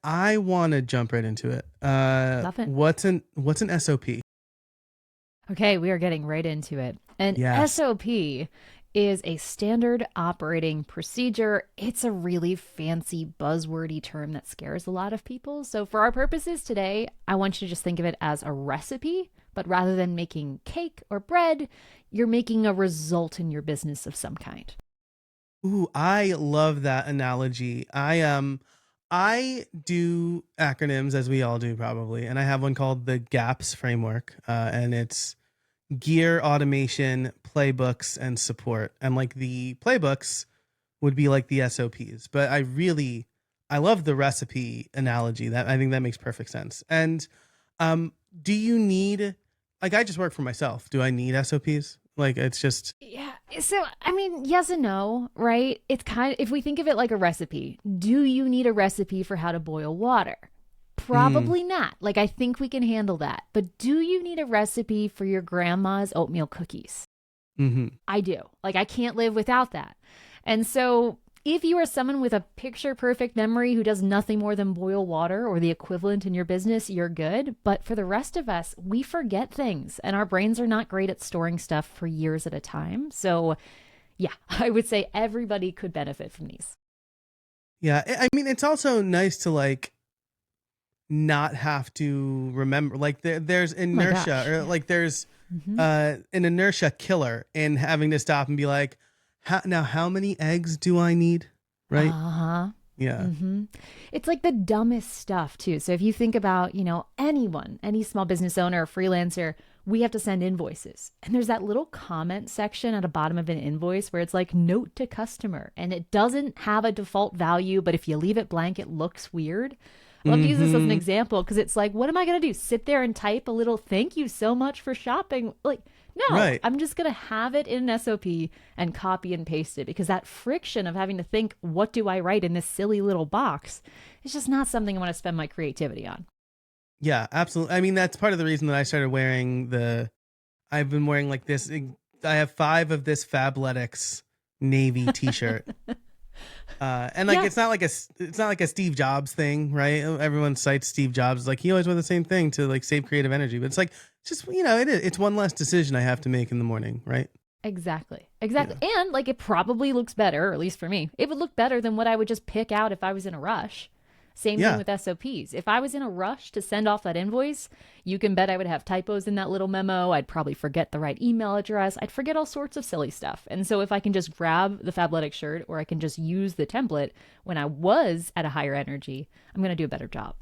I want to jump right into it. Love it. What's an SOP? Okay, we are getting right into it. An Yes. SOP is a standard operating procedure. It's a really fancy, buzzwordy term that scares a lot of people. So, for our purposes today, I want you to just think of it as a recipe, but rather than making cake or bread, you're making a result in your business of some kind. Ooh, I love that analogy. I do acronyms as we all do probably, and I have one called the GAPS framework, and it's gear, automation, playbooks, and support. And like the playbooks would be like the SOPs, but I love the recipe analogy. That I think that makes perfect sense. And um, do you need like I just work for myself? Do I need SOPs? Like it's just Yeah. So, I mean, yes and no, right? It's kind of, if we think of it like a recipe, do you need a recipe for how to boil water? mm, Probably not. Like, I think we can handle that. But do you need a recipe for your grandma's oatmeal cookies? mm-hmm. I do. Like, I can't live without that. And so, if you are someone with a picture perfect memory who does nothing more than boil water or the equivalent in your business, you're good. But for the rest of us, we forget things and our brains are not great at storing stuff for years at a time. So, yeah, I would say everybody could benefit from these. Yeah, I mean it's also nice to like not have to remember like there's Oh my inertia gosh. or Yeah. like there's Mm-hmm. an inertia killer in having to stop and be like how many eggs do I need, right? Uh-huh. Yeah. Mm-hmm. It's like the dumbest stuff too. So if you think about, anyone, any small business owner or freelancer, we have to send invoices. And there's that little comment section at the bottom of an invoice where it's like note to customer and it doesn't have a default value, but if you leave it blank, it looks weird. I love to use this as an Mm-hmm. example because it's like, what am I going to do? Sit there and type a little thank you so much for shopping? Like, no, Right. I'm just going to have it in an SOP and copy and paste it because that friction of having to think, what do I write in this silly little box is just not something I want to spend my creativity on. Yeah, absolutely. I mean that's part of the reason that I started wearing the I've been wearing like this I have 5 of this Fabletics navy t-shirt. And like Yeah, it's not like a Steve Jobs thing, right? Everyone cites Steve Jobs like he always wore the same thing to like save creative energy, but it's like it's just it's one less decision I have to make in the morning, right? exactly. Exactly. Yeah. And like it probably looks better, or at least for me, it would look better than what I would just pick out if I was in a rush. Same thing Yeah. with SOPs. If I was in a rush to send off that invoice, you can bet I would have typos in that little memo. I'd probably forget the right email address. I'd forget all sorts of silly stuff. And so if I can just grab the Fabletic shirt or I can just use the template when I was at a higher energy, I'm going to do a better job.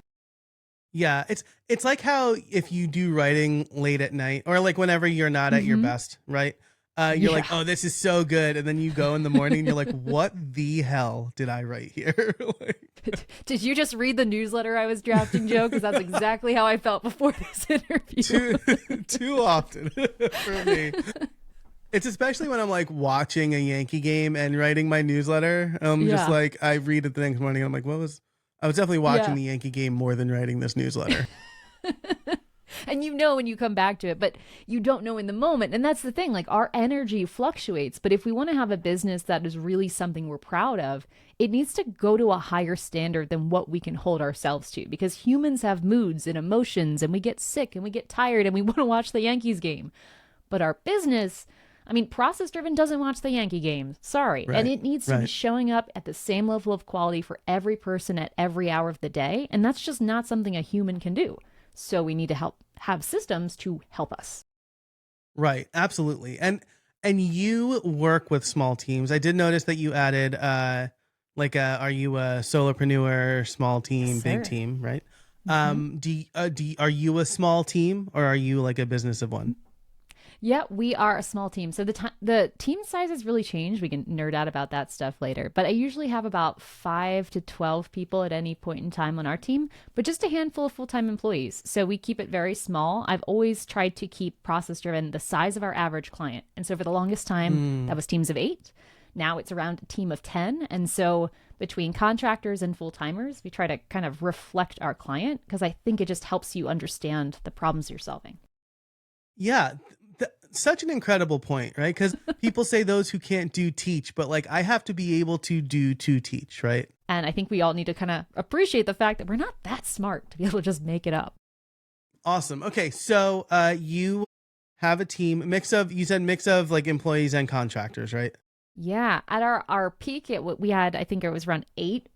Yeah, it's like how if you do writing late at night or like whenever you're not at your Mm-hmm. best, right? You're like, Yeah. "Oh, this is so good." And then you go in the morning and you're like, "What the hell did I write here?" Like Did you just read the newsletter I was drafting, Joe? Because that's exactly how I felt before this interview. too too often for me. It's especially when I'm like watching a Yankee game and writing my newsletter. Just Yeah. like I read it the next morning. I'm like, what was? I was definitely watching Yeah. the Yankee game more than writing this newsletter. And you know when you come back to it, but you don't know in the moment. And that's the thing, like our energy fluctuates. But if we want to have a business that is really something we're proud of, it needs to go to a higher standard than what we can hold ourselves to because humans have moods and emotions and we get sick and we get tired and we want to watch the Yankees game. But our business, I mean, process driven doesn't watch the Yankee games. Sorry. And Right. it needs to be Right. showing up at the same level of quality for every person at every hour of the day. And that's just not something a human can do. So we need to help have systems to help us. Right. Absolutely. And you work with small teams. I did notice that you added are you a solopreneur, small Yes, team, big sir. team, right? Hmm. Are you a small team or are you like a business of one? Yeah, we are a small team. So the team size has really changed. We can nerd out about that stuff later. But I usually have about 5 to 12 people at any point in time on our team, but just a handful of full-time employees. So we keep it very small. I've always tried to keep process driven the size of our average client. And so for the longest time, that Mm. was teams of 8. Now it's around a team of 10. And so between contractors and full-timers, we try to kind of reflect our client because I think it just helps you understand the problems you're solving. Yeah, such an incredible point, right? Because people say those who can't do teach, but like I have to be able to do to teach, right? And I think we all need to kind of appreciate the fact that we're not that smart to be able to just make it up. Awesome. Okay, so you have a team mix of, you said mix of like employees and contractors, right? Yeah, at our peak, we had, I think it was around 8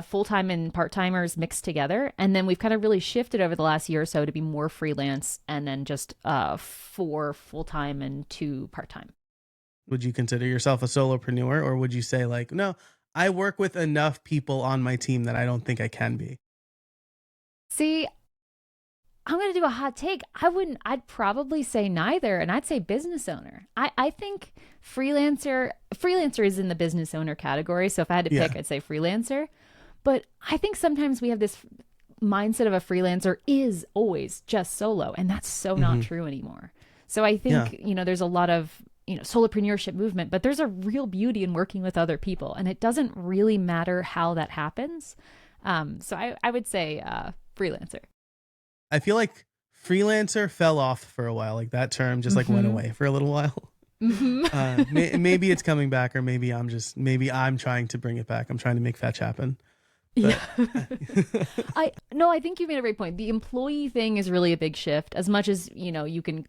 full time and part timers mixed together, and then we've kind of really shifted over the last year or so to be more freelance, and then just 4 full time and 2 part time. Would you consider yourself a solopreneur, or would you say like, no, I work with enough people on my team that I don't think I can be? See, I'm going to do a hot take. I'd probably say neither. And I'd say business owner. I think freelancer is in the business owner category. So if I had to Yeah. pick, I'd say freelancer. But I think sometimes we have this mindset of a freelancer is always just solo. And that's so not true anymore. So I Yeah. think, there's a lot of, solopreneurship movement, but there's a real beauty in working with other people. And it doesn't really matter how that happens. So I would say freelancer. I feel like freelancer fell off for a while. Like that term just like went away for a little while. Maybe it's coming back, or maybe I'm trying to bring it back. I'm trying to make fetch happen. But, Yeah. I think you made a great point. The employee thing is really a big shift. As much as, you can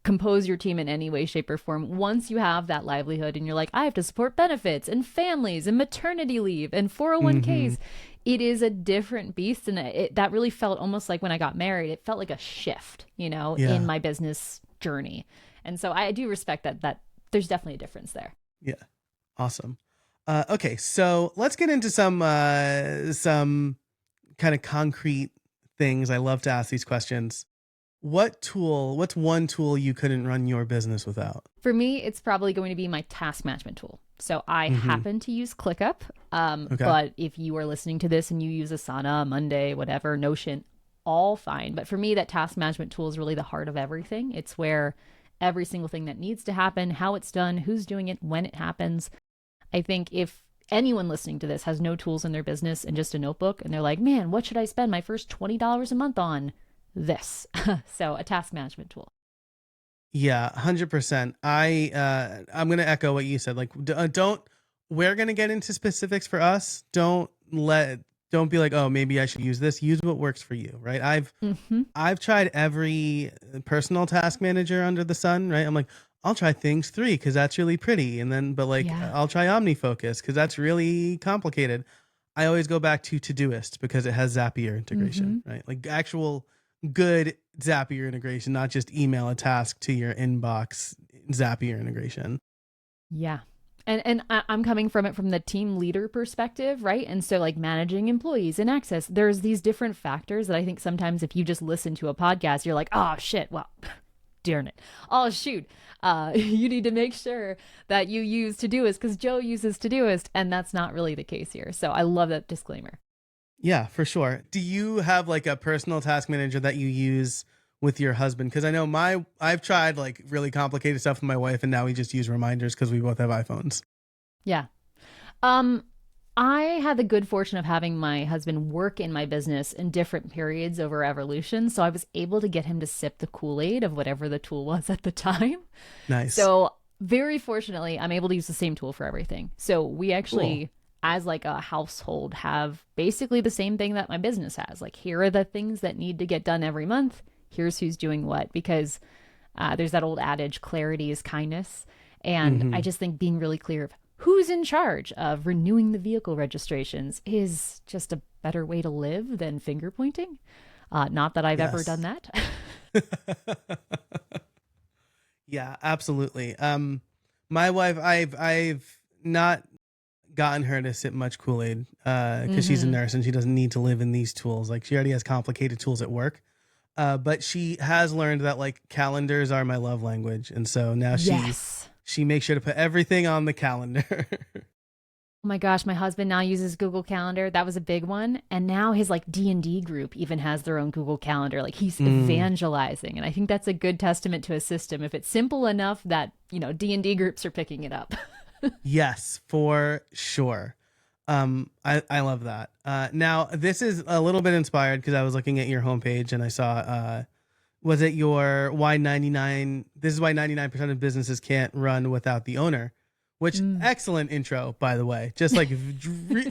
compose your team in any way, shape, or form. Once you have that livelihood and you're like, I have to support benefits and families and maternity leave and 401ks, it is a different beast. And that really felt almost like when I got married, it felt like a shift, in my business journey. And so I do respect that there's definitely a difference there. yeah. Awesome. Okay. So let's get into some kind of concrete things. I love to ask these questions. What's one tool you couldn't run your business without? For me, it's probably going to be my task management tool. So I happen to use ClickUp. But if you are listening to this and you use Asana, Monday, whatever, Notion, all fine. But for me, that task management tool is really the heart of everything. It's where every single thing that needs to happen, how it's done, who's doing it, when it happens. I think if anyone listening to this has no tools in their business and just a notebook, and they're like, man, what should I spend my first $20 a month on? This. So a task management tool. Yeah, 100%. I'm going to echo what you said. Like, don't, we're going to get into specifics for us. Don't be like, oh, maybe I should use this. Use what works for you, right? I've tried every personal task manager under the sun, right? I'm like, I'll try Things 3 because that's really pretty. And then, but like, Yeah. I'll try OmniFocus because that's really complicated. I always go back to Todoist because it has Zapier integration, right? Like actual good Zapier integration, not just email a task to your inbox Zapier integration. Yeah. And I'm coming from it from the team leader perspective, right? And so like managing employees and access, there's these different factors that I think sometimes if you just listen to a podcast, you're like, oh shit, well, darn it. Oh shoot. You need to make sure that you use Todoist because Joe uses Todoist, and that's not really the case here. So I love that disclaimer. Yeah, for sure. Do you have like a personal task manager that you use with your husband? Because I know I've tried like really complicated stuff with my wife, and now we just use reminders because we both have iPhones. Yeah. I had the good fortune of having my husband work in my business in different periods over evolution. So I was able to get him to sip the Kool-Aid of whatever the tool was at the time. Nice. So very fortunately, I'm able to use the same tool for everything. So we actually, as like a household, have basically the same thing that my business has. Like, here are the things that need to get done every month. Here's who's doing what, because there's that old adage, clarity is kindness. And I just think being really clear of who's in charge of renewing the vehicle registrations is just a better way to live than finger pointing. Not that I've ever done that. Yeah, absolutely. My wife, I've not gotten her to sip much Kool-Aid because she's a nurse and she doesn't need to live in these tools. Like, she already has complicated tools at work. But she has learned that like calendars are my love language. And so now she makes sure to put everything on the calendar. Oh my gosh, my husband now uses Google Calendar. That was a big one. And now his like D&D group even has their own Google Calendar. Like, he's evangelizing. And I think that's a good testament to a system if it's simple enough that, D&D groups are picking it up. Yes, for sure. I love that. Now this is a little bit inspired because I was looking at your homepage and I saw was it your why 99 this is why 99% of businesses can't run without the owner, which Mm. excellent intro, by the way, just like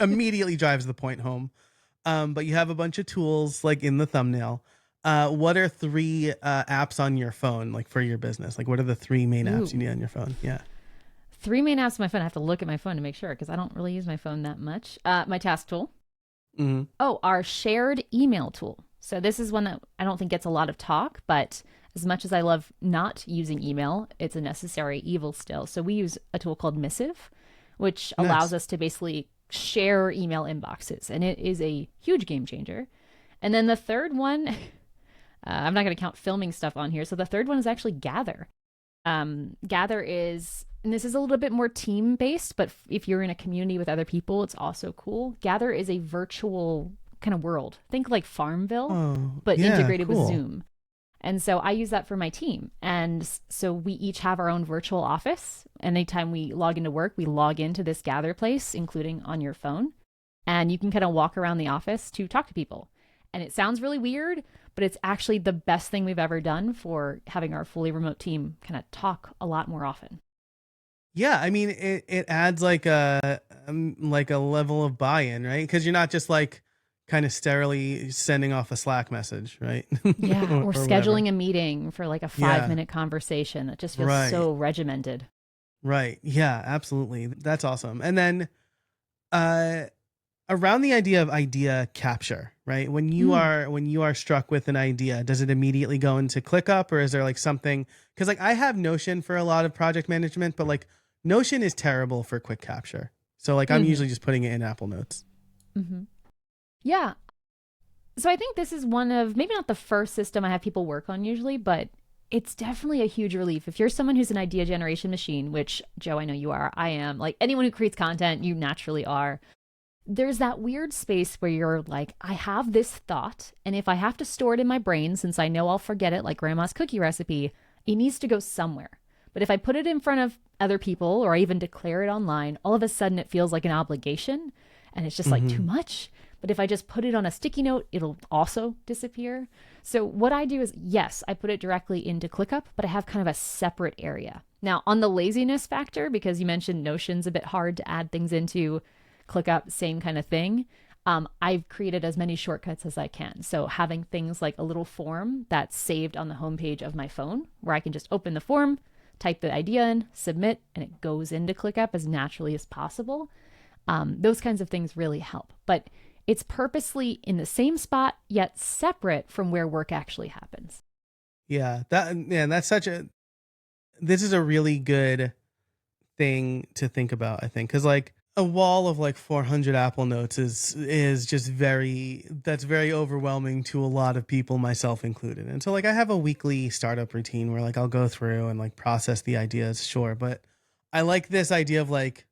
immediately drives the point home. But you have a bunch of tools like in the thumbnail. What are three apps on your phone like for your business? Like what are the three main apps you Ooh. need on your phone? Yeah. Three main apps on my phone. I have to look at my phone to make sure because I don't really use my phone that much. My task tool. Mm-hmm. Oh, our shared email tool. So this is one that I don't think gets a lot of talk, but as much as I love not using email, it's a necessary evil still. So we use a tool called Missive, which allows Nice. us to basically share email inboxes, and it is a huge game changer. And then the third one, I'm not going to count filming stuff on here. So the third one is actually Gather. Gather is, and this is a little bit more team based, but if you're in a community with other people, it's also cool. Gather is a virtual kind of world. Think like Farmville, Oh, but yeah, integrated with cool. Zoom. And so I use that for my team. And so we each have our own virtual office. Anytime we log into work, we log into this Gather place, including on your phone. And you can kind of walk around the office to talk to people. And it sounds really weird, but it's actually the best thing we've ever done for having our fully remote team kind of talk a lot more often. Yeah, I mean it adds like a level of buy-in, right? Because you're not just like kind of sterilely sending off a Slack message, right? Yeah, or Or whatever. scheduling a meeting for like a five Yeah, minute conversation that just feels right, so regimented. right. Yeah, absolutely. That's awesome. And then uh around the idea of idea capture, right? Mm. When you are struck with an idea, does it immediately go into ClickUp, or is there like something? Because like I have Notion for a lot of project management, but like Notion is terrible for quick capture. So like I'm Hmm. usually just putting it in Apple Notes. Hmm. Yeah. So I think this is one of maybe not the first system I have people work on usually, but it's definitely a huge relief. If you're someone who's an idea generation machine, which Joe, I know you are, I am, like anyone who creates content, you naturally are. There's that weird space where you're like, I have this thought, and if I have to store it in my brain, since I know I'll forget it, like grandma's cookie recipe, it needs to go somewhere. But if I put it in front of other people or I even declare it online, all of a sudden it feels like an obligation and it's just like too Mm-hmm. much. But if I just put it on a sticky note, it'll also disappear. So what I do is, yes, I put it directly into ClickUp, but I have kind of a separate area. Now, on the laziness factor, because you mentioned Notion's a bit hard to add things into, ClickUp, same kind of thing. I've created as many shortcuts as I can. So having things like a little form that's saved on the homepage of my phone where I can just open the form, type the idea in, submit, and it goes into ClickUp as naturally as possible. Those kinds of things really help. But it's purposely in the same spot, yet separate from where work actually happens. That's such a this is a really good thing to think about, I think, because like a wall of like 400 Apple Notes is just very overwhelming to a lot of people, myself included. And so like I have a weekly startup routine where like I'll go through and like process the ideas, sure, but I like this idea of like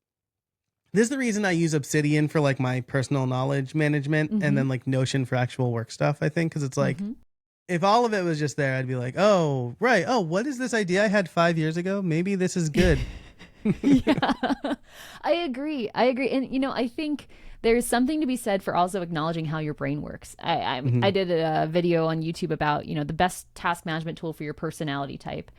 this is the reason I use Obsidian for like my personal knowledge management and Mm-hmm. then like Notion for actual work stuff, I think, because it's like Mm-hmm. if all of it was just there, I'd be like, oh, right. Oh, what is this idea I had 5 years ago? Maybe this is good. Yeah, I agree. I agree. And, I think there's something to be said for also acknowledging how your brain works. I Hmm. did a video on YouTube about, the best task management tool for your personality type.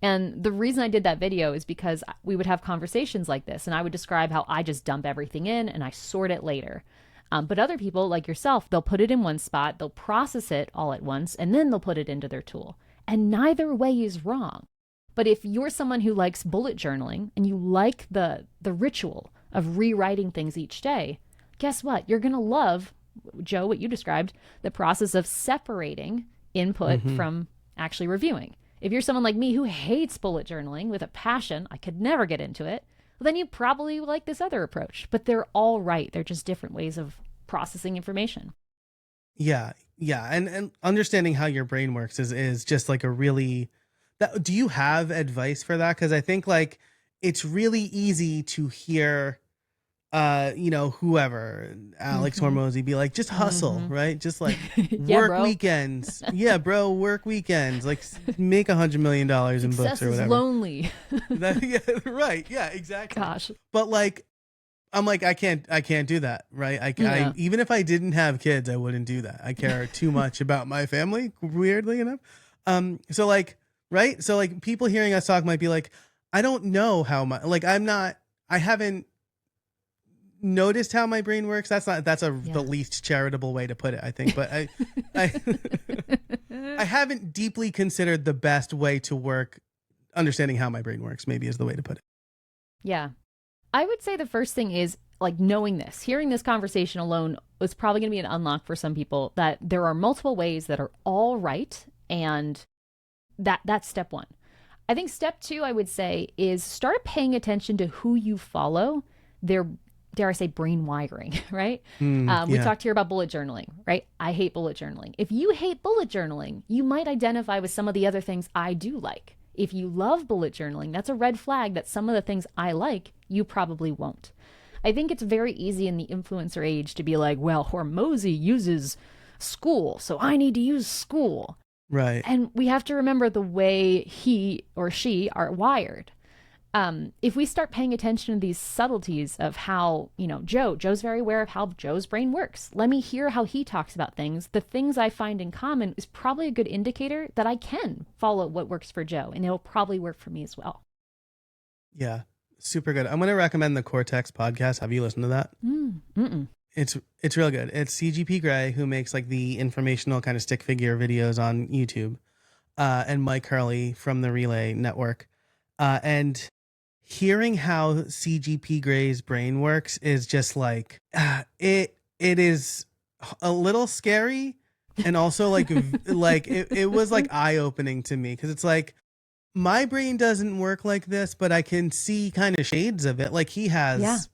And the reason I did that video is because we would have conversations like this, and I would describe how I just dump everything in and I sort it later. But other people, like yourself, they'll put it in one spot, they'll process it all at once, and then they'll put it into their tool. And neither way is wrong. But if you're someone who likes bullet journaling and you like the ritual of rewriting things each day, guess what? You're going to love, Joe, what you described, the process of separating input Hmm. from actually reviewing. If you're someone like me who hates bullet journaling with a passion, I could never get into it, well, then you probably like this other approach. But they're all right. They're just different ways of processing information. Yeah, yeah, and understanding how your brain works is just like a really that. Do you have advice for that? Because I think like it's really easy to hear, whoever Alex Mm-hmm. Hormozy be like, just hustle, Mm-hmm. right? Just like Yeah, work bro. weekends, yeah, bro, work weekends, like make $100 million in books Success or is whatever. lonely. That yeah, right, yeah, exactly. Gosh. But like I'm like I can't do that, right? I Yeah. even if I didn't have kids, I wouldn't do that. I care too much about my family, weirdly enough. So like, right. So like people hearing us talk might be like, I don't know how my, like, I haven't noticed how my brain works. The Yeah. least charitable way to put it, I think. But I, I haven't deeply considered the best way to work, understanding how my brain works, maybe is the way to put it. Yeah. I would say the first thing is like knowing this, hearing this conversation alone is probably going to be an unlock for some people that there are multiple ways that are all right. And that's step one. I think step two, I would say, is start paying attention to who you follow, their, dare I say, brain wiring, right? We Yeah. talked here about bullet journaling, right? I hate bullet journaling. If you hate bullet journaling, you might identify with some of the other things I do like. If you love bullet journaling, that's a red flag that some of the things I like, you probably won't. I think it's very easy in the influencer age to be like, well, Hormozy uses school, so I need to use school. Right. And we have to remember the way he or she are wired. If we start paying attention to these subtleties of how, Joe's very aware of how Joe's brain works. Let me hear how he talks about things. The things I find in common is probably a good indicator that I can follow what works for Joe, and it'll probably work for me as well. Yeah. Super good. I'm going to recommend the Cortex podcast. Have you listened to that? Mm-mm. It's real good. It's CGP Grey, who makes like the informational kind of stick figure videos on YouTube, and Mike Hurley from the Relay Network. And hearing how CGP Grey's brain works is just like, it is a little scary, and also like like it was like eye opening to me, because it's like my brain doesn't work like this, but I can see kind of shades of it. Like he has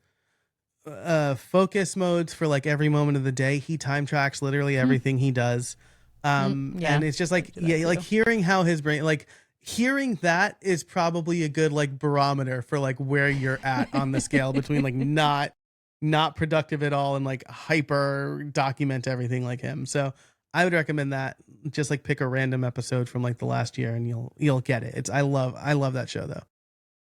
focus modes for like every moment of the day. He time tracks literally everything he does. And it's just like, yeah, like hearing how his brain, like hearing that is probably a good like barometer for like where you're at on the scale between like not productive at all and like hyper document everything like him. So I would recommend that. Just like pick a random episode from like the last year and you'll get it. I love that show though.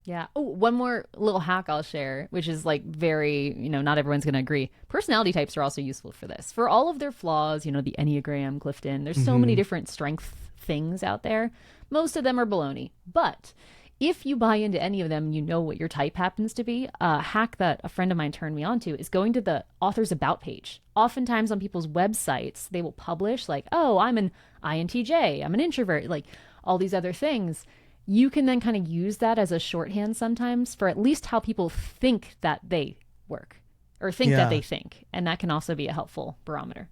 Yeah. Oh, one more little hack I'll share, which is like very, not everyone's going to agree. Personality types are also useful for this. For all of their flaws, the Enneagram, Clifton, there's so many different strength things out there. Most of them are baloney. But if you buy into any of them, you know what your type happens to be. A hack that a friend of mine turned me on to is going to the author's about page. Oftentimes on people's websites, they will publish like, oh, I'm an INTJ, I'm an introvert, like all these other things. You can then kind of use that as a shorthand sometimes for at least how people think that they work or think that they think. And that can also be a helpful barometer.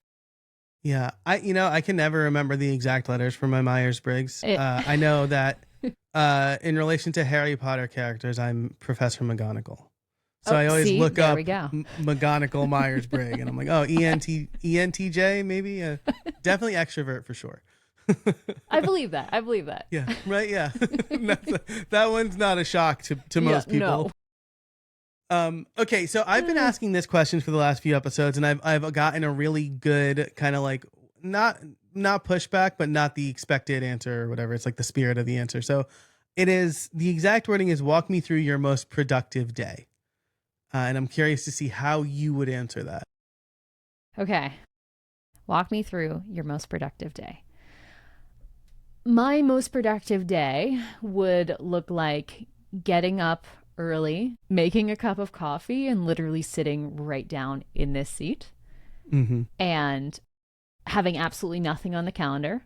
Yeah. I can never remember the exact letters for my Myers-Briggs. I know that in relation to Harry Potter characters, I'm Professor McGonagall. So I always look up McGonagall Myers-Briggs and I'm like, oh, ENTJ maybe? Definitely extrovert for sure. I believe that. Yeah. Right. Yeah. That one's not a shock to most people. No. Okay. So I've been asking this question for the last few episodes, and I've gotten a really good kind of like not pushback, but not the expected answer or whatever. It's like the spirit of the answer. So it is, the exact wording is, walk me through your most productive day. And I'm curious to see how you would answer that. Okay. Walk me through your most productive day. My most productive day would look like getting up early, making a cup of coffee, and literally sitting right down in this seat, and having absolutely nothing on the calendar,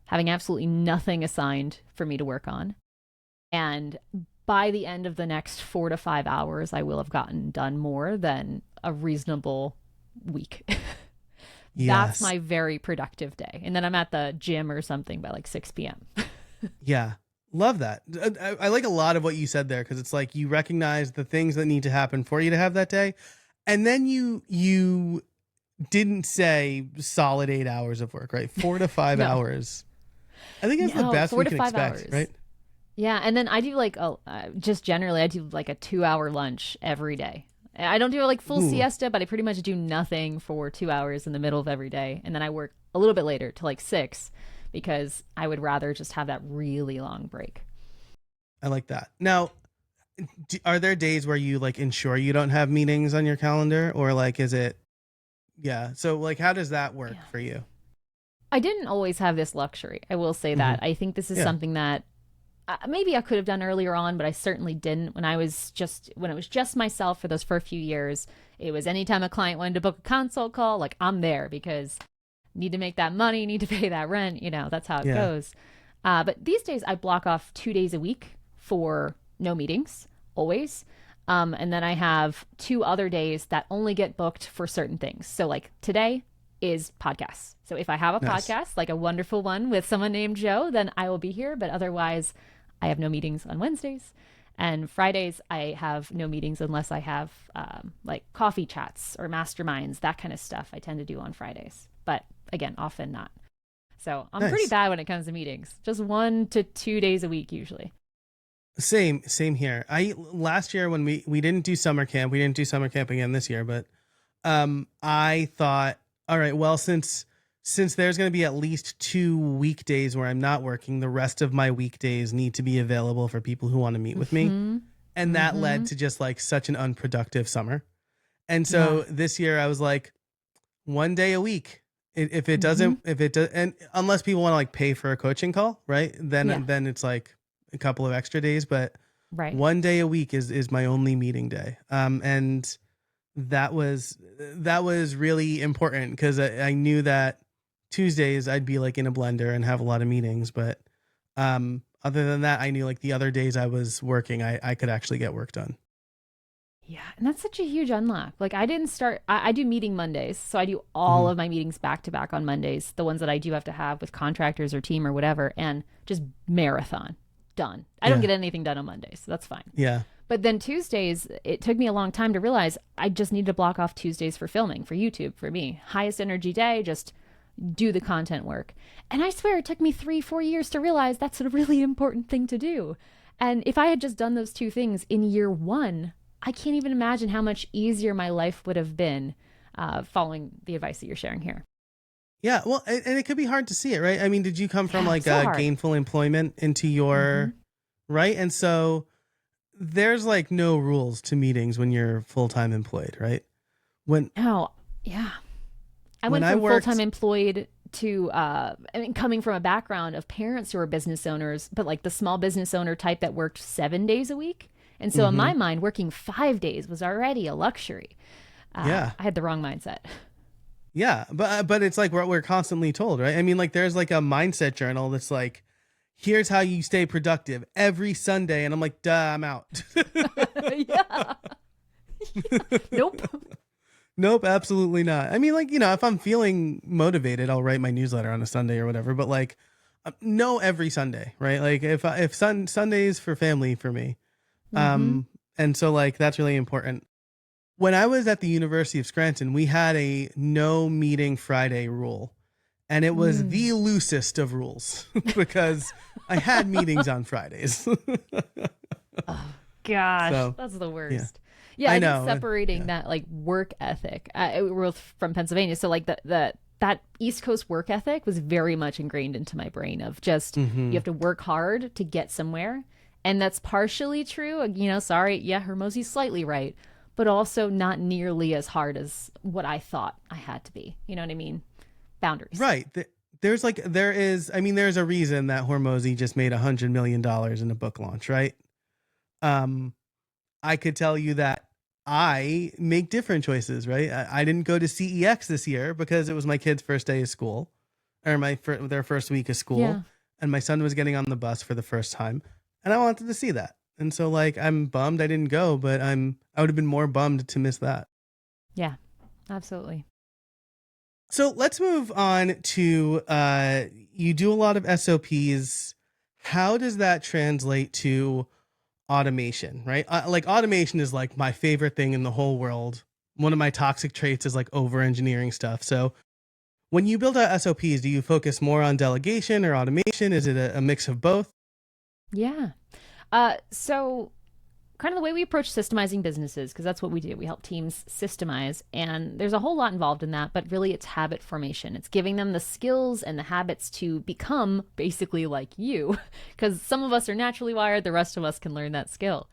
having absolutely nothing assigned for me to work on. And by the end of the next 4 to 5 hours, I will have gotten done more than a reasonable week. Yes. That's my very productive day. And then I'm at the gym or something by like 6 p.m. Yeah. Love that. I like a lot of what you said there, because it's like you recognize the things that need to happen for you to have that day. And then you didn't say solid 8 hours of work, right? 4 to 5 hours. I think that's the best we can expect, hours. Right? Yeah. And then I do like, just generally, I do like a 2-hour lunch every day. I don't do like full siesta, but I pretty much do nothing for 2 hours in the middle of every day. And then I work a little bit later to like 6, because I would rather just have that really long break. I like that. Now, are there days where you like ensure you don't have meetings on your calendar, or like, is it, yeah. So like, how does that work for you? I didn't always have this luxury. I will say Hmm. that. I think this is Yeah. something that maybe I could have done earlier on, but I certainly didn't when it was just myself for those first few years. It was anytime a client wanted to book a consult call, like I'm there because need to make that money, need to pay that rent, that's how it Yeah. goes. But these days I block off 2 days a week for no meetings, always. And then I have 2 other days that only get booked for certain things. So like today is podcasts. So if I have a Nice. podcast, like a wonderful one with someone named Joe, then I will be here. But otherwise, I have no meetings on Wednesdays. And Fridays, I have no meetings unless I have like coffee chats or masterminds, that kind of stuff I tend to do on Fridays. But again, often not. So I'm pretty Nice. bad when it comes to meetings, just 1 to 2 days a week usually. Same here. I last year when we didn't do summer camp, we didn't do summer camp again this year, but I thought, all right, well, since there's going to be at least 2 weekdays where I'm not working, the rest of my weekdays need to be available for people who want to meet with me. Mm-hmm. And that Mm-hmm. led to just like such an unproductive summer. And Yeah. so this year I was like, 1 day a week. If it Mm-hmm. doesn't, if it does, and unless people want to like pay for a coaching call, right? Yeah. Then it's like a couple of extra days, but Right. 1 day a week is my only meeting day. And that was really important because I knew that Tuesdays I'd be like in a blender and have a lot of meetings, but other than that, I knew like the other days I was working, I could actually get work done. Yeah, and that's such a huge unlock. Like I didn't start I do meeting Mondays. So I do all Hmm. of my meetings back to back on Mondays, the ones that I do have to have with contractors or team or whatever, and just marathon. Done. I don't Yeah, get anything done on Mondays, so that's fine. yeah, But then Tuesdays, it took me a long time to realize I just need to block off Tuesdays for filming, for YouTube, for me. Highest energy day, just do the content work. And I swear it took me 3, 4 years to realize that's a really important thing to do. And if I had just done those two things in year one, I can't even imagine how much easier my life would have been following the advice that you're sharing here. yeah. Well, and it could be hard to see it, right? I mean, did you come from Yeah, like so a hard. gainful employment into Mm-hmm. your right? And so there's like no rules to meetings when you're full time employed, right? When Oh, yeah. I when went I from full time worked, employed to, I mean, coming from a background of parents who are business owners, but like the small business owner type that worked 7 days a week. And so in hmm, my mind, working 5 days was already a luxury. yeah, I had the wrong mindset. yeah, but it's like we're constantly told, right? I mean, like there's like a mindset journal that's like, here's how you stay productive every Sunday, and I'm like, duh, I'm out. Yeah. Nope. Nope, absolutely not. I mean, like, if I'm feeling motivated, I'll write my newsletter on a Sunday or whatever, but like, no every Sunday, right? Like if Sundays for family for me. Mm-hmm. And so like that's really important. When I was at the University of Scranton, we had a no meeting Friday rule, and it was Mm. the loosest of rules because I had meetings on Fridays. Oh, gosh, So, that's the yeah. worst. Yeah, I I think know. separating Yeah. that like work ethic. We're both from Pennsylvania, so like the that East Coast work ethic was very much ingrained into my brain of just you Mhm. have to work hard to get somewhere, and that's partially true. Sorry, yeah, Hermosi's slightly right, but also not nearly as hard as what I thought I had to be. You know what I mean? Boundaries. Right. I mean, there's a reason that Hormozy just made $100 million in a book launch, right? Um, I could tell you that I make different choices, right? I didn't go to CEX this year because it was my kid's first day of school, or their first week of school, Yeah, and my son was getting on the bus for the first time, and I wanted to see that. And so, like, I'm bummed I didn't go, but I would have been more bummed to miss that. yeah, absolutely. So let's move on to you do a lot of SOPs. How does that translate to automation, right? Like automation is like my favorite thing in the whole world. One of my toxic traits is like over engineering stuff. So when you build out SOPs, do you focus more on delegation or automation? Is it a mix of both? Yeah. So kind of the way we approach systemizing businesses, because that's what we do. We help teams systemize, and there's a whole lot involved in that, but really it's habit formation. It's giving them the skills and the habits to become basically like you, because some of us are naturally wired, the rest of us can learn that skill.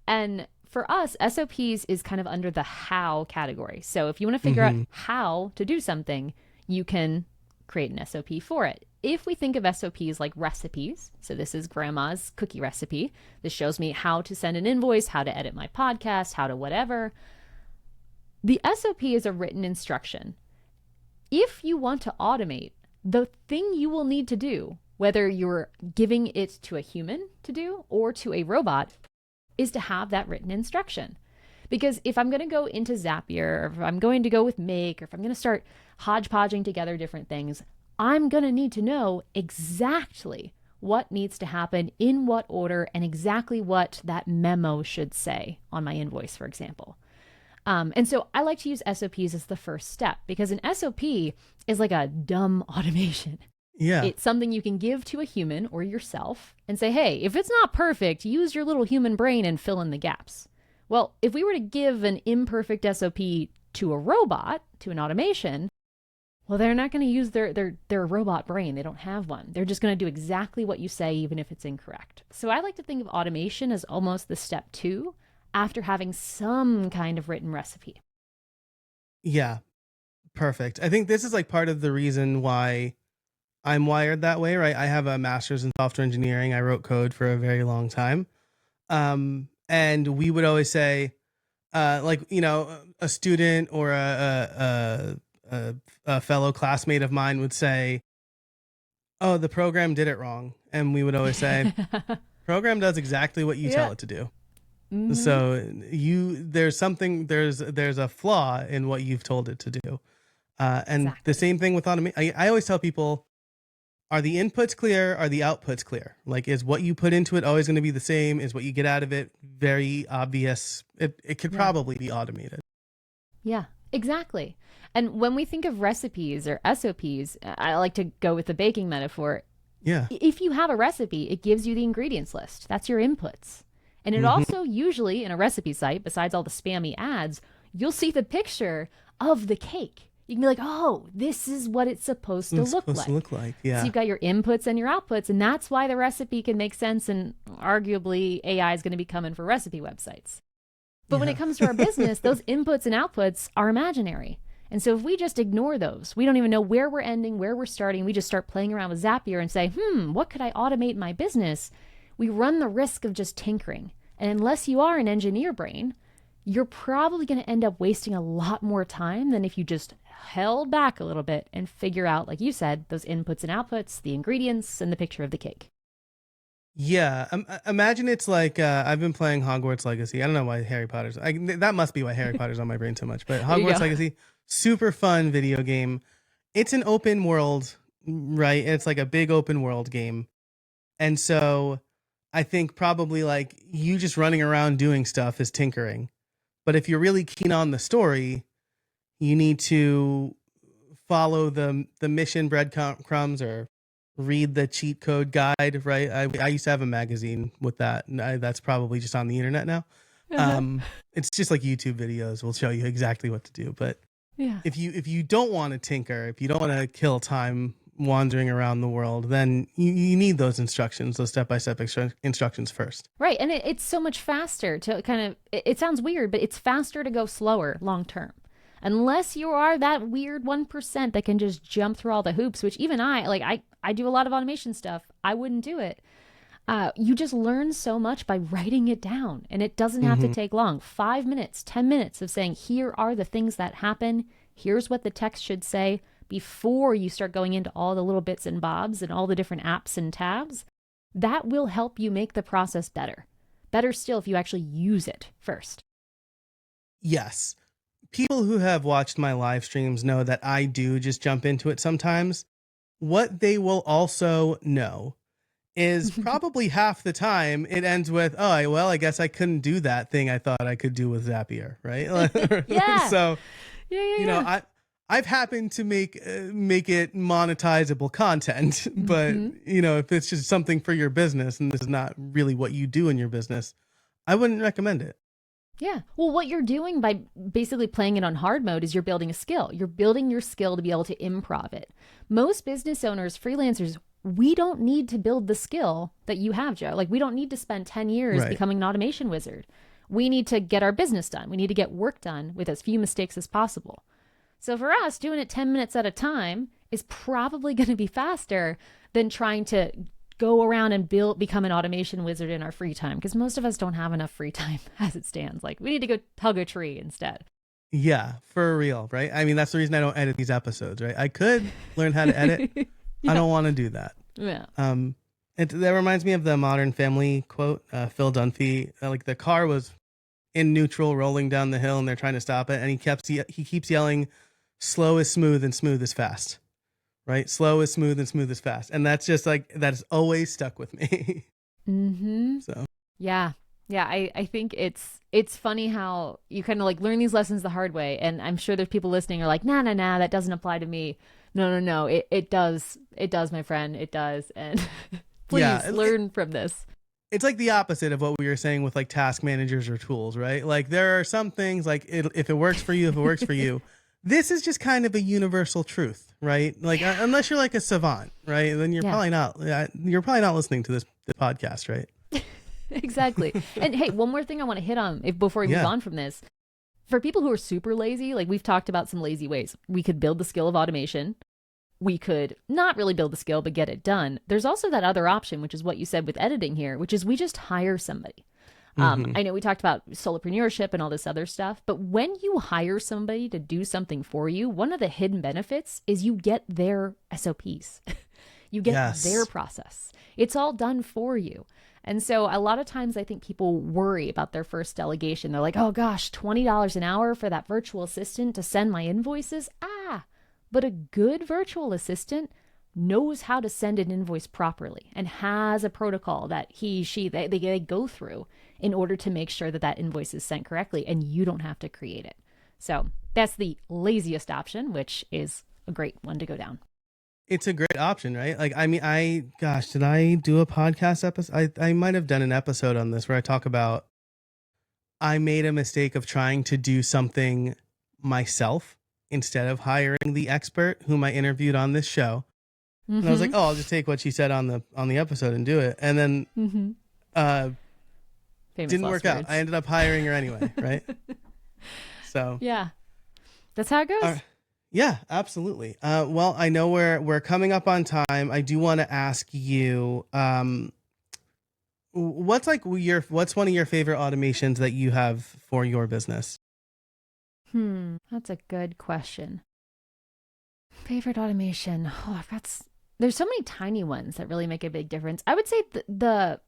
And for us, SOPs is kind of under the how category. So if you want to figure out Mm-hmm. how to do something, you can create an SOP for it. If we think of SOPs like recipes, so this is grandma's cookie recipe. This shows me how to send an invoice, how to edit my podcast, how to whatever. The SOP is a written instruction. If you want to automate, the thing you will need to do, whether you're giving it to a human to do or to a robot, is to have that written instruction. Because if I'm going to go into Zapier, or if I'm going to go with Make, or if I'm going to start hodgepodging together different things, I'm going to need to know exactly what needs to happen, in what order, and exactly what that memo should say on my invoice, for example. And so I like to use SOPs as the first step, because an SOP is like a dumb automation. Yeah. It's something you can give to a human or yourself and say, hey, if it's not perfect, use your little human brain and fill in the gaps. Well, if we were to give an imperfect SOP to a robot, to an automation, well, they're not going to use their robot brain. They don't have one. They're just going to do exactly what you say, even if it's incorrect. So I like to think of automation as almost the step 2 after having some kind of written recipe. Yeah. Perfect. I think this is like part of the reason why I'm wired that way, right? I have a master's in software engineering. I wrote code for a very long time. And we would always say, like, you know, a student or a fellow classmate of mine would say, oh, the program did it wrong. And we would always say, program does exactly what you tell it to do. Mm-hmm. So there's a flaw in what you've told it to do. And exactly. The same thing with automation. I always tell people, are the inputs clear? Are the outputs clear? Like, is what you put into it always going to be the same? Is what you get out of it very obvious? It could probably be automated. Yeah, exactly. And when we think of recipes or SOPs, I like to go with the baking metaphor. Yeah. If you have a recipe, it gives you the ingredients list. That's your inputs. And it also usually, in a recipe site, besides all the spammy ads, you'll see the picture of the cake. You can be like, oh, this is what it's supposed to look like. Yeah. So you've got your inputs and your outputs, and that's why the recipe can make sense, and arguably AI is going to be coming for recipe websites. But when it comes to our business, those inputs and outputs are imaginary. And so if we just ignore those, we don't even know where we're ending, where we're starting, we just start playing around with Zapier and say, what could I automate in my business? We run the risk of just tinkering. And unless you are an engineer brain, you're probably going to end up wasting a lot more time than if you just held back a little bit and figure out, like you said, those inputs and outputs, the ingredients, and the picture of the cake. Yeah. Imagine it's like, I've been playing Hogwarts Legacy. I don't know why Harry Potter's, that must be why Harry Potter's on my brain so much, but Hogwarts Legacy, super fun video game. It's an open world, right? It's like a big open world game. And so I think probably like you just running around doing stuff is tinkering. But if you're really keen on the story, you need to follow the mission breadcrumbs or read the cheat code guide, right? I used to have a magazine with that, and that's probably just on the internet now. It's just like YouTube videos will show you exactly what to do. But if you don't want to tinker, if you don't want to kill time wandering around the world, then you need those instructions, those step-by-step instructions first. Right. And it's so much faster to kind of, it sounds weird, but it's faster to go slower long term. Unless you are that weird 1% that can just jump through all the hoops, which even I do a lot of automation stuff. I wouldn't do it. You just learn so much by writing it down, and it doesn't have to take long. 5 minutes, 10 minutes of saying, here are the things that happen. Here's what the text should say, before you start going into all the little bits and bobs and all the different apps and tabs. That will help you make the process better. Better still if you actually use it first. Yes. People who have watched my live streams know that I do just jump into it sometimes. What they will also know is probably half the time it ends with, oh, well, I guess I couldn't do that thing I thought I could do with Zapier, right? Yeah. So, you know, I've happened to make it monetizable content, but you know, if it's just something for your business and this is not really what you do in your business, I wouldn't recommend it. Yeah. Well, what you're doing by basically playing it on hard mode is you're building a skill. You're building your skill to be able to improv it. Most business owners, freelancers, we don't need to build the skill that you have, Joe. Like, we don't need to spend 10 years becoming an automation wizard. We need to get our business done. We need to get work done with as few mistakes as possible. So for us, doing it 10 minutes at a time is probably going to be faster than trying to go around and become an automation wizard in our free time, because most of us don't have enough free time as it stands. Like, we need to go hug a tree instead. Yeah, for real, right? I mean, that's the reason I don't edit these episodes, right? I could learn how to edit. Yeah. I don't want to do that. Yeah. That reminds me of the Modern Family quote, Phil Dunphy. Like, the car was in neutral rolling down the hill and they're trying to stop it, and he keeps yelling, slow is smooth and smooth is fast. Right? Slow is smooth and smooth is fast. And that's just like, that's always stuck with me. Mm-hmm. So yeah. Yeah, I think it's funny how you kind of like learn these lessons the hard way. And I'm sure there's people listening who are like, nah, that doesn't apply to me. No. It does. It does, my friend. It does. And please learn from this. It's like the opposite of what we were saying with like task managers or tools, right? Like, there are some things like if it works for you, if it works for you. This is just kind of a universal truth, right? Like, unless you're like a savant, right? Then you're probably not listening to this podcast, right? Exactly. And hey, one more thing I want to hit on before we move on from this. For people who are super lazy, like, we've talked about some lazy ways. We could build the skill of automation. We could not really build the skill, but get it done. There's also that other option, which is what you said with editing here, which is we just hire somebody. I know we talked about solopreneurship and all this other stuff, but when you hire somebody to do something for you, one of the hidden benefits is you get their SOPs. You get their process. It's all done for you. And so a lot of times I think people worry about their first delegation. They're like, oh gosh, $20 an hour for that virtual assistant to send my invoices. But a good virtual assistant knows how to send an invoice properly and has a protocol that they go through in order to make sure that that invoice is sent correctly, and you don't have to create it. So that's the laziest option, which is a great one to go down. It's a great option, right? Like, I mean, did I do a podcast episode? I might have done an episode on this where I talk about I made a mistake of trying to do something myself instead of hiring the expert whom I interviewed on this show. And I was like, oh, I'll just take what she said on the episode and do it. And then didn't work out. I ended up hiring her anyway, right? So yeah, that's how it goes. Yeah, absolutely. Well, I know we're coming up on time. I do want to ask you, what's one of your favorite automations that you have for your business? That's a good question. Favorite automation. Oh, there's so many tiny ones that really make a big difference. I would say the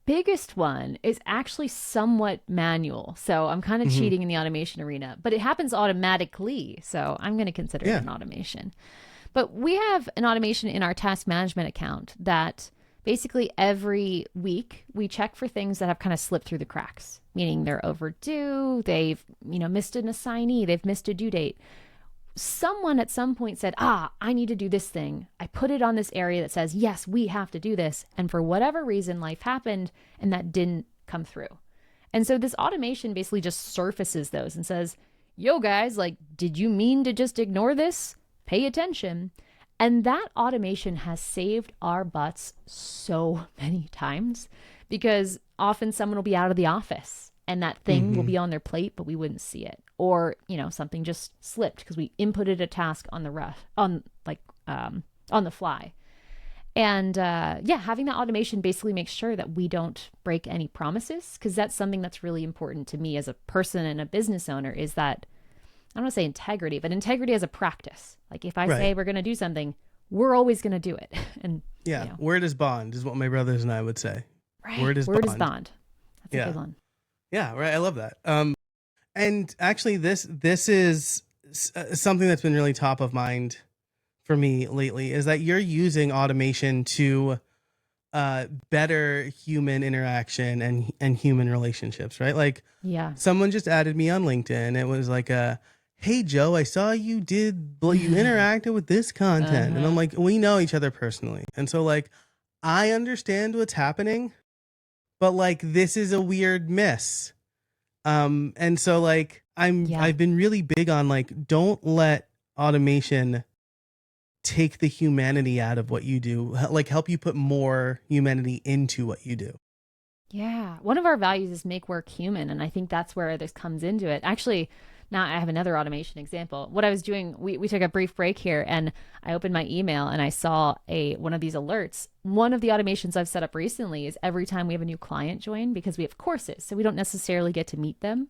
biggest one is actually somewhat manual. So I'm kind of cheating in the automation arena, but it happens automatically. So I'm going to consider it an automation. But we have an automation in our task management account that basically every week we check for things that have kind of slipped through the cracks, meaning they're overdue, they've, missed an assignee, they've missed a due date. Someone at some point said, I need to do this thing. I put it on this area that says, yes, we have to do this. And for whatever reason, life happened and that didn't come through. And so this automation basically just surfaces those and says, yo guys, like, did you mean to just ignore this? Pay attention. And that automation has saved our butts so many times, because often someone will be out of the office and that thing will be on their plate, but we wouldn't see it. Or, something just slipped because we inputted a task on the fly. And having that automation basically makes sure that we don't break any promises, because that's something that's really important to me as a person and a business owner, is that, I don't want to say integrity, but integrity as a practice. Like, if I say we're going to do something, we're always going to do it. And word is bond is what my brothers and I would say. Right. Word is bond. That's a good one. Yeah, right. I love that. And actually, this is something that's been really top of mind for me lately, is that you're using automation to better human interaction and human relationships, right? Like, someone just added me on LinkedIn. It was like hey Joe, I saw you interacted with this content. And I'm like, we know each other personally. And so, like, I understand what's happening, but like, this is a weird miss. And so, like, I've been really big on, like, don't let automation take the humanity out of what you do, like help you put more humanity into what you do. Yeah. One of our values is make work human. And I think that's where this comes into it. Actually, Now I have another automation example. What I was doing, we took a brief break here and I opened my email and I saw one of these alerts. One of the automations I've set up recently is every time we have a new client join, because we have courses, so we don't necessarily get to meet them.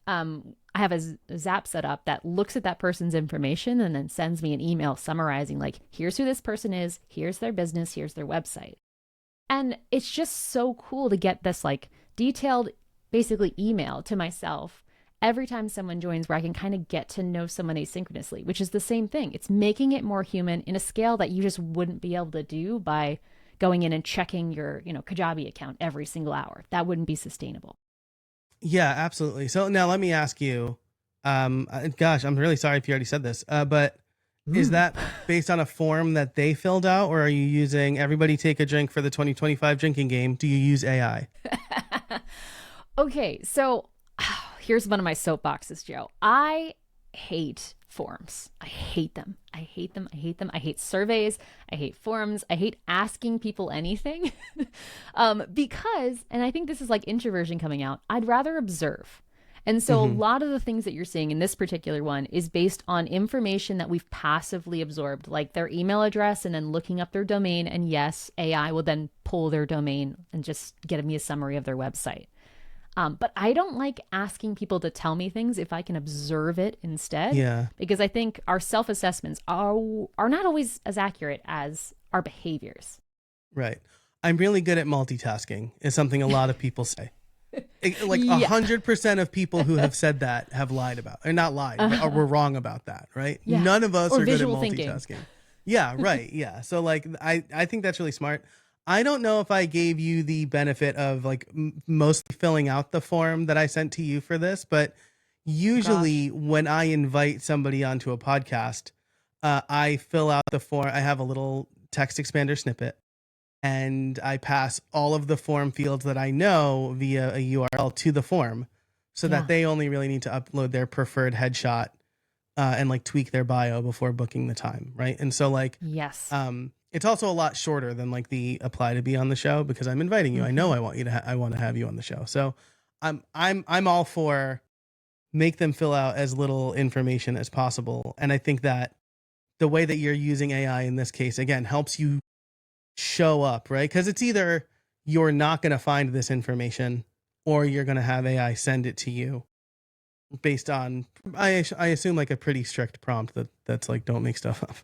I have a Zap set up that looks at that person's information and then sends me an email summarizing, like, here's who this person is, here's their business, here's their website. And it's just so cool to get this like detailed, basically email to myself every time someone joins, where I can kind of get to know someone asynchronously, which is the same thing. It's making it more human in a scale that you just wouldn't be able to do by going in and checking your, Kajabi account every single hour. That wouldn't be sustainable. Yeah, absolutely. So now let me ask you, gosh, I'm really sorry if you already said this, but is that based on a form that they filled out, or are you using everybody take a drink for the 2025 drinking game? Do you use AI? Okay, so here's one of my soapboxes, Joe. I hate forms. I hate them. I hate them. I hate them. I hate surveys. I hate forms. I hate asking people anything because, and I think this is like introversion coming out, I'd rather observe. And so a lot of the things that you're seeing in this particular one is based on information that we've passively absorbed, like their email address and then looking up their domain. And yes, AI will then pull their domain and just get me a summary of their website. But I don't like asking people to tell me things if I can observe it instead. Yeah. Because I think our self-assessments are not always as accurate as our behaviors. Right. I'm really good at multitasking is something a lot of people say. Like 100% of people who have said that have lied about, or not lied, or were wrong about that, right? Yeah. None of us Or are good at visual multitasking. thinking. Yeah, right. Yeah. So like, I think that's really smart. I don't know if I gave you the benefit of like mostly filling out the form that I sent to you for this, but usually when I invite somebody onto a podcast, I fill out the form. I have a little text expander snippet, and I pass all of the form fields that I know via a URL to the form, so that they only really need to upload their preferred headshot and like tweak their bio before booking the time, right? And so like, yes, it's also a lot shorter than like the apply to be on the show, because I'm inviting you. I know I want you to. I want to have you on the show. So I'm all for make them fill out as little information as possible. And I think that the way that you're using AI in this case, again, helps you show up, right? Because it's either you're not going to find this information, or you're going to have AI send it to you based on, I assume, like a pretty strict prompt that's like, don't make stuff up.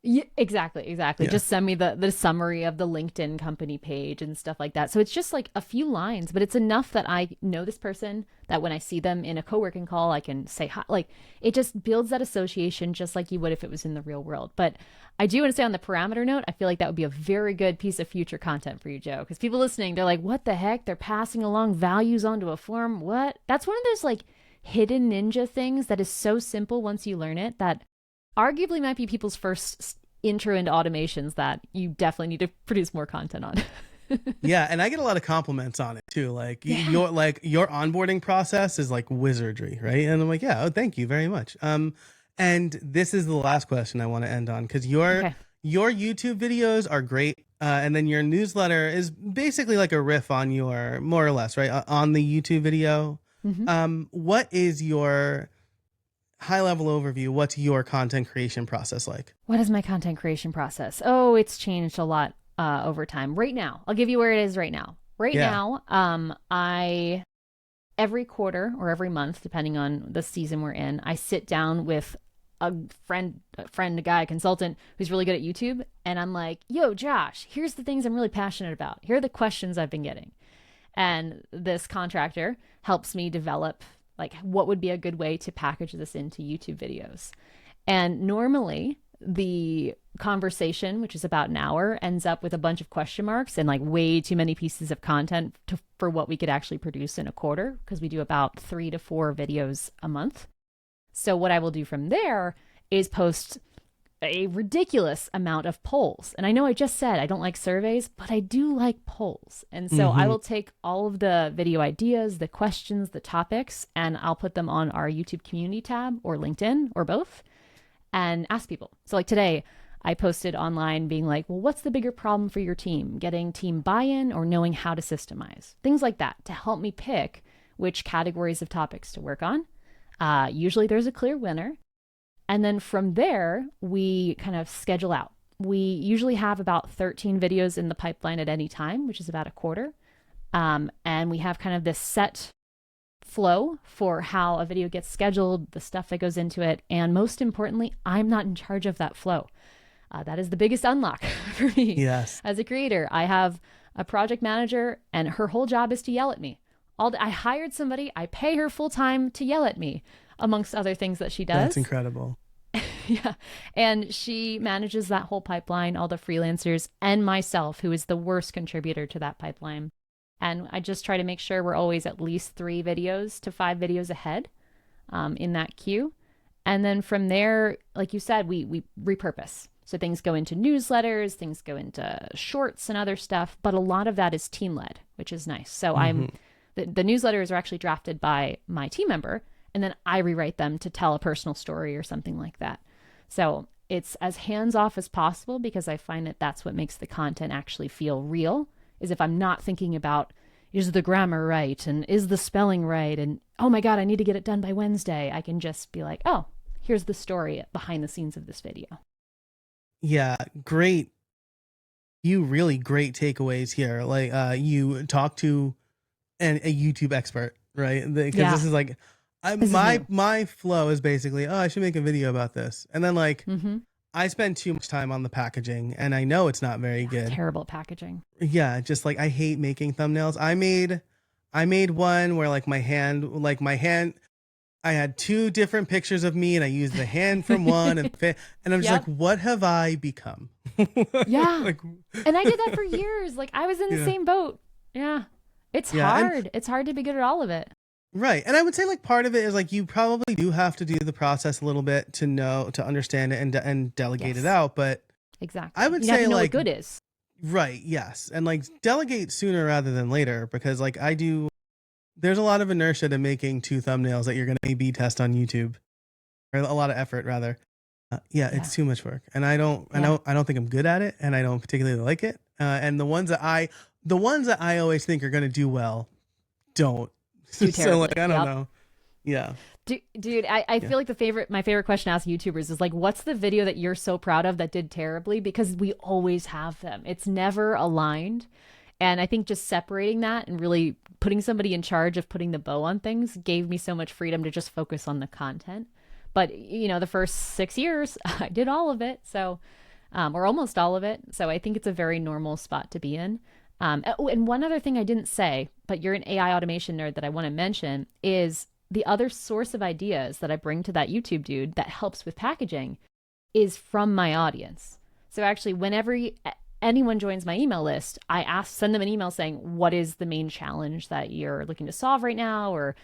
Yeah, exactly. Yeah. Just send me the summary of the LinkedIn company page and stuff like that. So it's just like a few lines, but it's enough that I know this person, that when I see them in a co-working call, I can say hi. Like, it just builds that association just like you would if it was in the real world. But I do want to say, on the parameter note, I feel like that would be a very good piece of future content for you, Joe, because people listening, they're like, what the heck? They're passing along values onto a form. What? That's one of those like hidden ninja things that is so simple once you learn it, that arguably might be people's first intro into automations that you definitely need to produce more content on. Yeah, and I get a lot of compliments on it too. Like your onboarding process is like wizardry, right? And I'm like, yeah, oh, thank you very much. And this is the last question I want to end on, because your YouTube videos are great, and then your newsletter is basically like a riff on your, more or less, right, on the YouTube video. What is your high level overview? What's your content creation process like? What is my content creation process? Oh, it's changed a lot over time. Right now, I'll give you where it is right now. Now, I every quarter or every month, depending on the season we're in, I sit down with a guy, a consultant who's really good at YouTube, and I'm like, yo, Josh, here's the things I'm really passionate about. Here are the questions I've been getting. And this contractor helps me develop like what would be a good way to package this into YouTube videos. And normally the conversation, which is about an hour, ends up with a bunch of question marks and like way too many pieces of content for what we could actually produce in a quarter, because we do about 3 to 4 videos a month. So what I will do from there is post a ridiculous amount of polls. And I know I just said I don't like surveys, but I do like polls. And so I will take all of the video ideas, the questions, the topics, and I'll put them on our YouTube community tab or LinkedIn or both and ask people. So like today, I posted online being like, well, what's the bigger problem for your team? Getting team buy-in or knowing how to systemize? Things like that to help me pick which categories of topics to work on. Usually there's a clear winner. And then from there, we kind of schedule out. We usually have about 13 videos in the pipeline at any time, which is about a quarter. And we have kind of this set flow for how a video gets scheduled, the stuff that goes into it. And most importantly, I'm not in charge of that flow. That is the biggest unlock for me. Yes. As a creator, I have a project manager and her whole job is to yell at me. I hired somebody, I pay her full time to yell at me, amongst other things that she does. That's incredible. Yeah. And she manages that whole pipeline, all the freelancers and myself, who is the worst contributor to that pipeline. And I just try to make sure we're always at least 3 videos to 5 videos ahead in that queue. And then from there, like you said, we repurpose. So things go into newsletters, things go into shorts and other stuff, but a lot of that is team led, which is nice. So the newsletters are actually drafted by my team member, and then I rewrite them to tell a personal story or something like that. So it's as hands off as possible, because I find that that's what makes the content actually feel real, is if I'm not thinking about, is the grammar right? And is the spelling right? And, oh my God, I need to get it done by Wednesday. I can just be like, oh, here's the story behind the scenes of this video. Yeah, great. Really great takeaways here. Like you talk to a YouTube expert, right? Because this is like, my flow is basically, oh, I should make a video about this. And then like, I spend too much time on the packaging and I know it's not very good. Terrible packaging. Yeah. Just like, I hate making thumbnails. I made one where like my hand, I had 2 different pictures of me and I used the hand from one and I'm just like, what have I become? Yeah. Like, and I did that for years. Like I was in the same boat. Yeah. It's hard. It's hard to be good at all of it. Right. And I would say like part of it is like, you probably do have to do the process a little bit to understand it and delegate it out. But exactly. I would you have say to know like what good is. Right. Yes. And like delegate sooner rather than later, because like there's a lot of inertia to making 2 thumbnails that you're going to A/B test on YouTube, or a lot of effort rather. It's too much work, and I don't think I'm good at it, and I don't particularly like it. And the ones that I always think are going to do well, don't. So like, I don't know. Yeah. Dude, I feel like my favorite question to ask YouTubers is like, what's the video that you're so proud of that did terribly? Because we always have them. It's never aligned. And I think just separating that and really putting somebody in charge of putting the bow on things gave me so much freedom to just focus on the content. But, the first 6 years, I did all of it. So, or almost all of it. So I think it's a very normal spot to be in. And one other thing I didn't say, but you're an AI automation nerd that I want to mention, is the other source of ideas that I bring to that YouTube dude that helps with packaging is from my audience. So actually, whenever anyone joins my email list, I send them an email saying, what is the main challenge that you're looking to solve right now? Or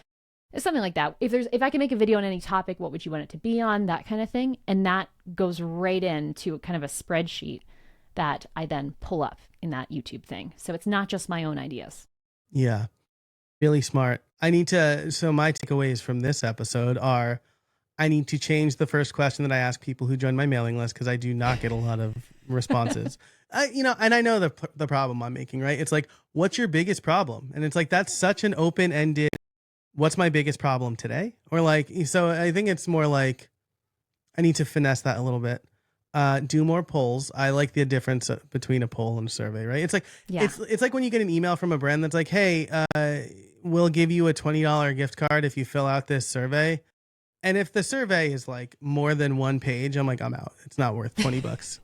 something like that. If I can make a video on any topic, what would you want it to be on? That kind of thing. And that goes right into kind of a spreadsheet that I then pull up in that YouTube thing. So it's not just my own ideas. Yeah. Really smart. So my takeaways from this episode are, I need to change the first question that I ask people who join my mailing list, because I do not get a lot of responses. And I know the problem I'm making, right? It's like, what's your biggest problem? And it's like, that's such an open-ended, what's my biggest problem today? Or like, so I think it's more like, I need to finesse that a little bit. Do more polls. I like the difference between a poll and a survey, right? It's like, it's like when you get an email from a brand that's like, hey, we'll give you a $20 gift card if you fill out this survey. And if the survey is like more than 1 page, I'm like, I'm out. It's not worth $20.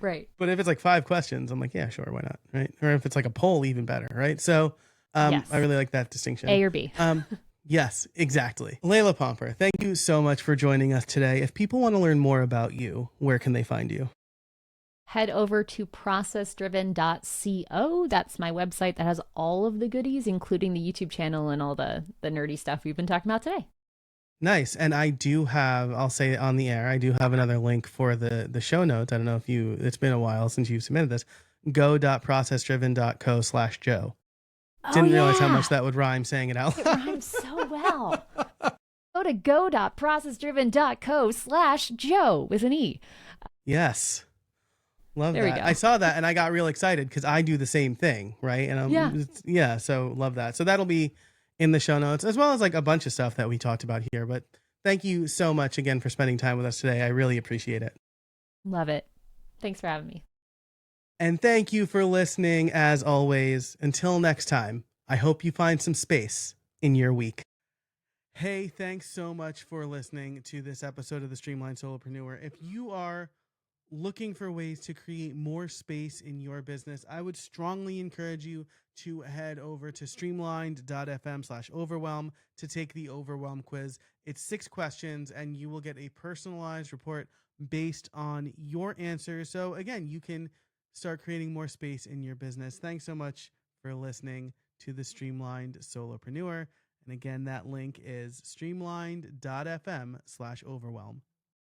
Right. But if it's like 5 questions, I'm like, yeah, sure, why not, right? Or if it's like a poll, even better, right? So I really like that distinction. A or B. Yes, exactly. Layla Pomper, thank you so much for joining us today. If people want to learn more about you, where can they find you? Head over to processdriven.co. That's my website that has all of the goodies, including the YouTube channel and all the nerdy stuff we've been talking about today. Nice. And I do have, I'll say it on the air, I do have another link for the show notes. I don't know if it's been a while since you've submitted this. go.processdriven.co/Joe. Didn't realize how much that would rhyme saying it out loud. It rhymes so well. Go to go.processdriven.co/Joe with an E. Yes. Love there that. We go. I saw that and I got real excited because I do the same thing, right? And so love that. So that'll be in the show notes, as well as like a bunch of stuff that we talked about here. But thank you so much again for spending time with us today. I really appreciate it. Love it. Thanks for having me. And thank you for listening as always. Until next time, I hope you find some space in your week. Hey, thanks so much for listening to this episode of the Streamlined Solopreneur. If you are looking for ways to create more space in your business, I would strongly encourage you to head over to streamlined.fm/overwhelm to take the overwhelm quiz. It's 6 questions and you will get a personalized report based on your answers. So again, you can start creating more space in your business. Thanks so much for listening to the Streamlined Solopreneur. And again, that link is streamlined.fm/overwhelm.